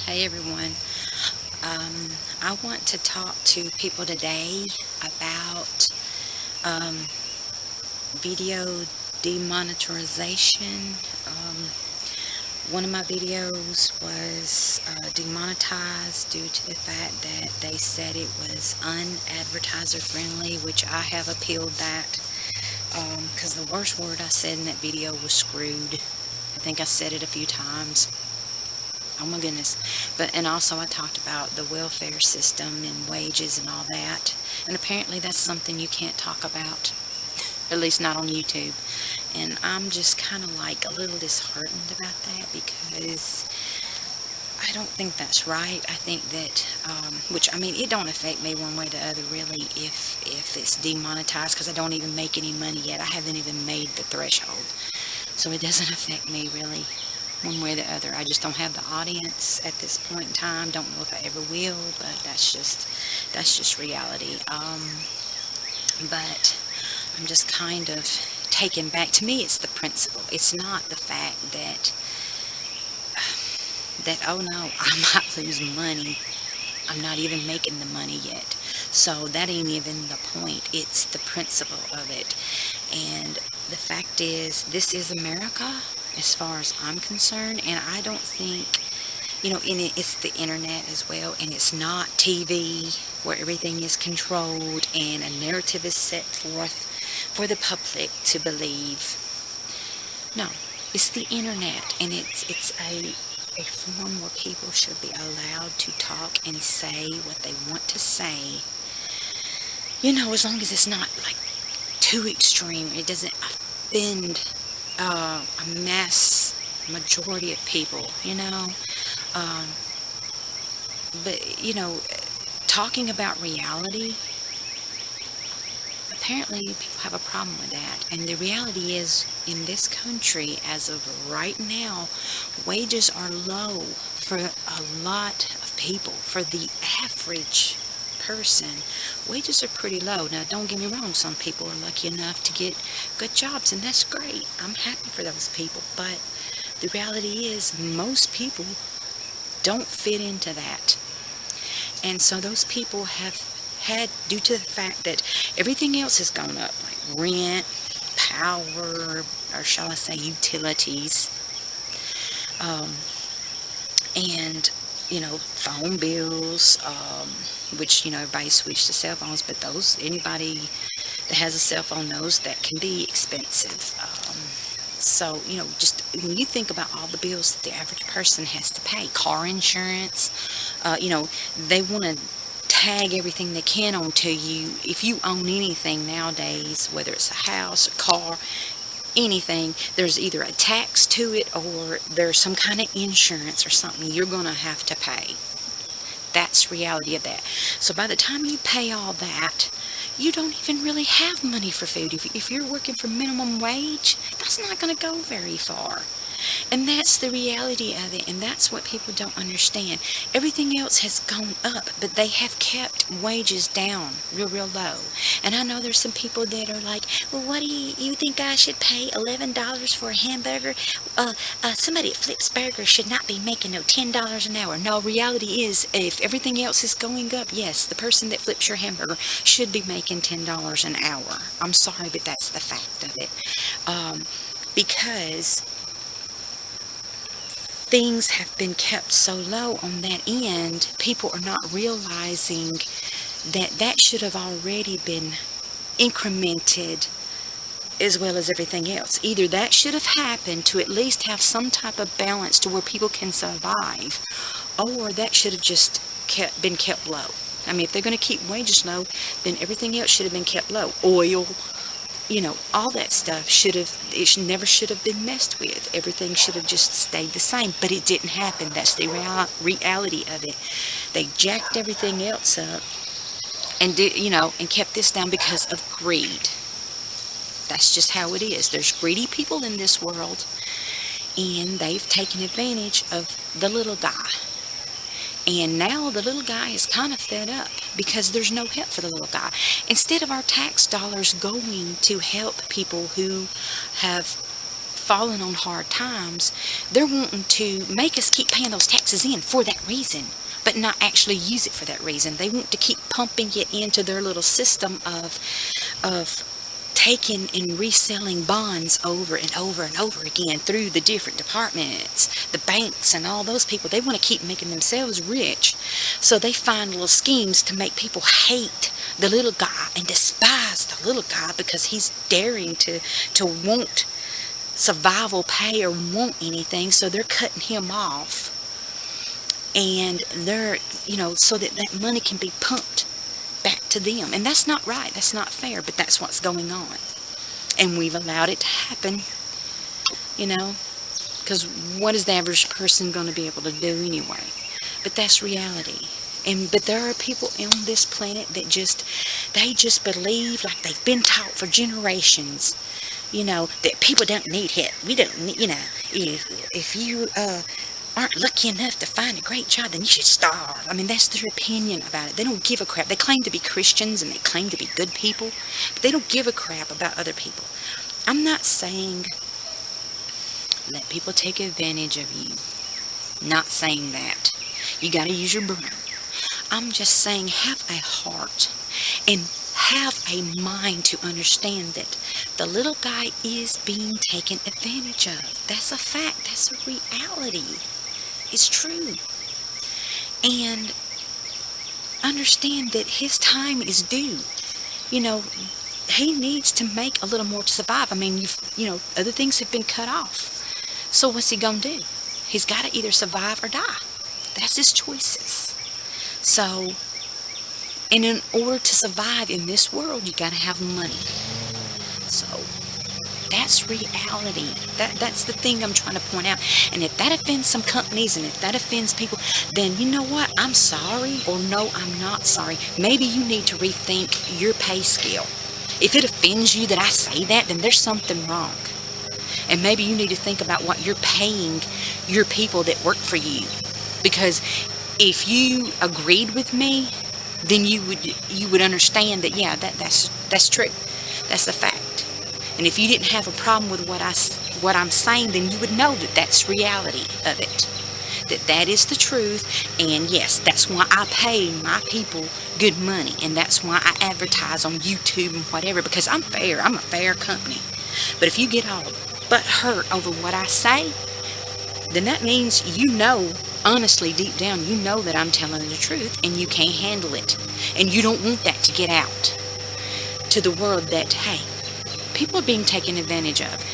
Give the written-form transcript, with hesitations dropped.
Hey everyone. I want to talk to people today about um, video demonetization. Um, One of my videos was demonetized due to the fact that they said it was unadvertiser friendly, which I have appealed that because the worst word I said in that video was screwed. I think I said it a few times. Oh my goodness. And also I talked about the welfare system and wages and all that. And apparently that's something you can't talk about, at least not on YouTube. And I'm just kind of like a little disheartened about that because I don't think that's right. I think that, which I mean, it don't affect me one way or the other really if it's demonetized because I don't even make any money yet. I haven't even made the threshold. So it doesn't affect me really one way or the other. I just don't have the audience at this point in time. Don't know if I ever will, but that's just reality. But I'm just kind of taken back. To me, it's the principle. It's not the fact that oh no, I might lose money. I'm not even making the money yet. So that ain't even the point. It's the principle of it. And the fact is, this is America as far as I'm concerned. And I don't think, it's the internet as well. And it's not TV where everything is controlled and a narrative is set forth for the public to believe. No, it's the internet. And it's a form where people should be allowed to talk and say what they want to say. As long as it's not like too extreme, it doesn't offend a mass majority of people. Um, but talking about reality, apparently people have a problem with that. And the reality is, in this country, as of right now, wages are low for a lot of people. For the average person, wages are pretty low. Now, don't get me wrong, some people are lucky enough to get good jobs, and that's great. I'm happy for those people. But the reality is, most people don't fit into that. And so those people have had, due to the fact that everything else has gone up, like rent, power, or shall I say utilities, um, and phone bills, which everybody switched to cell phones, but anybody that has a cell phone knows that can be expensive. So just when you think about all the bills that the average person has to pay, car insurance, they want to tag everything they can onto you. If you own anything nowadays, whether it's a house, a car, anything, there's either a tax to it or there's some kind of insurance or something you're going to have to pay. That's reality of that. So by the time you pay all that, you don't even really have money for food. If you're working for minimum wage, that's not going to go very far. And that's the reality of it, and that's what people don't understand. Everything else has gone up, but they have kept wages down real, real low. And I know there's some people that are like, well, what do you think I should pay $11 for a hamburger? Somebody that flips burgers should not be making no $10 an hour. No, reality is, if everything else is going up, yes, the person that flips your hamburger should be making $10 an hour. I'm sorry, but that's the fact of it. Because things have been kept so low on that end, people are not realizing that should have already been incremented as well as everything else. Either that should have happened to at least have some type of balance to where people can survive, or that should have just been kept low. I mean, if they're going to keep wages low, then everything else should have been kept low. Oil, all that stuff never should have been messed with. Everything should have just stayed the same, but it didn't happen. That's the reality of it. They jacked everything else up and kept this down because of greed. That's just how it is. There's greedy people in this world, and they've taken advantage of the little guy. And now the little guy is kind of fed up because there's no help for the little guy. Instead of our tax dollars going to help people who have falling on hard times, they're wanting to make us keep paying those taxes in for that reason, but not actually use it for that reason. They want to keep pumping it into their little system of taking and reselling bonds over and over and over again through the different departments, the banks and all those people. They want to keep making themselves rich. So they find little schemes to make people hate the little guy and despise the little guy because he's daring to want survival pay or want anything. So they're cutting him off. And they're, so that money can be pumped back to them. And that's not right. That's not fair. But that's what's going on. And we've allowed it to happen, because what is the average person going to be able to do anyway? But that's reality. But there are people on this planet that they just believe, like they've been taught for generations, that people don't need help. We don't need, if you aren't lucky enough to find a great job, then you should starve. I mean, that's their opinion about it. They don't give a crap. They claim to be Christians and they claim to be good people, but they don't give a crap about other people. I'm not saying let people take advantage of you. Not saying that. You got to use your brain. I'm just saying have a heart and have a mind to understand that the little guy is being taken advantage of. That's a fact. That's a reality. It's true. And understand that his time is due. He needs to make a little more to survive. I mean, other things have been cut off. So what's he going to do? He's got to either survive or die. That's his choices. So, and in order to survive in this world, you got to have money. So, that's reality. That's the thing I'm trying to point out. And if that offends some companies and if that offends people, then you know what? I'm sorry, or no, I'm not sorry. Maybe you need to rethink your pay scale. If it offends you that I say that, then there's something wrong. And maybe you need to think about what you're paying your people that work for you. Because if you agreed with me, then you would understand that, yeah, that's true. That's a fact. And if you didn't have a problem with what I'm saying, then you would know that that's reality of it. That is the truth. And yes, that's why I pay my people good money. And that's why I advertise on YouTube and whatever, because I'm fair. I'm a fair company. But if you get all but hurt over what I say, then that means honestly, deep down, that I'm telling the truth and you can't handle it. And you don't want that to get out to the world that, hey, people are being taken advantage of.